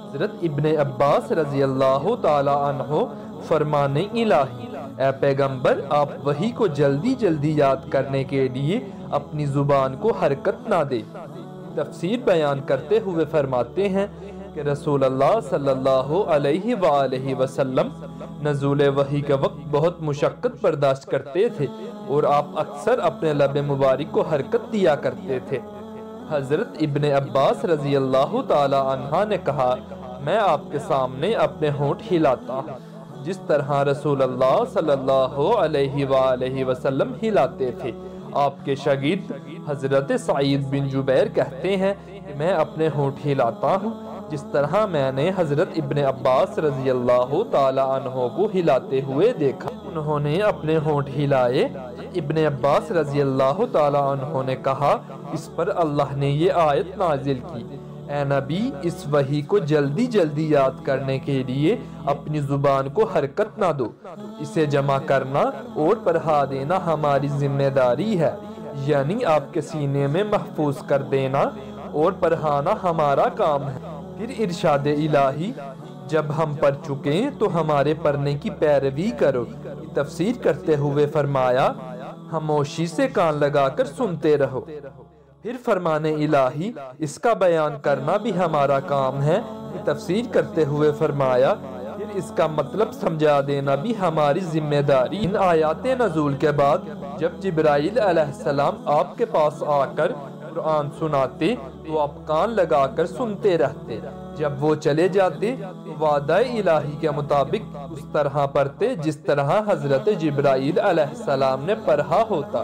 حضرت ابن عباس رضی اللہ تعالی عنہ فرمانے الہی، اے پیغمبر آپ وحی کو جلدی جلدی یاد کرنے کے لیے اپنی زبان کو حرکت نہ دے۔ تفسیر بیان کرتے ہوئے فرماتے ہیں کہ رسول اللہ صلی اللہ علیہ وآلہ وسلم نزول وحی کے وقت بہت مشقت برداشت کرتے تھے اور آپ اکثر اپنے لب مبارک کو حرکت دیا کرتے تھے۔ حضرت ابن عباس رضی اللہ تعالی عنہ نے کہا، میں آپ کے سامنے اپنے ہونٹ ہلاتا ہوں جس طرح رسول اللہ صلی اللہ علیہ وآلہ وسلم ہلاتے تھے۔ آپ کے شاگرد حضرت سعید بن جبیر کہتے ہیں کہ میں اپنے ہونٹ ہلاتا ہوں جس طرح میں نے حضرت ابن عباس رضی اللہ تعالی عنہ کو ہلاتے ہوئے دیکھا۔ انہوں نے اپنے ہونٹ ہلائے۔ ابن عباس رضی اللہ تعالی عنہ نے کہا، اس پر اللہ نے یہ آیت نازل کی، اے نبی اس وحی کو جلدی جلدی یاد کرنے کے لیے اپنی زبان کو حرکت نہ دو، اسے جمع کرنا اور پڑھا دینا ہماری ذمہ داری ہے، یعنی آپ کے سینے میں محفوظ کر دینا اور پڑھانا ہمارا کام ہے۔ پھر ارشاد الہی، جب ہم پڑھ چکیں تو ہمارے پڑھنے کی پیروی کرو۔ تفسیر کرتے ہوئے فرمایا، خاموشی سے کان لگا کر سنتے رہو۔ پھر فرمان الہی، اس کا بیان کرنا بھی ہمارا کام ہے۔ تفسیر کرتے ہوئے فرمایا، پھر اس کا مطلب سمجھا دینا بھی ہماری ذمہ داری۔ ان آیات نزول کے بعد جب جبرائیل علیہ السلام آپ کے پاس آ کر قرآن سناتے تو آپ کان لگا کر سنتے رہتے۔ جب وہ چلے جاتے تو وعدہ الہی کے مطابق اس طرح پڑھتے جس طرح حضرت جبرائیل علیہ السلام نے پڑھا ہوتا۔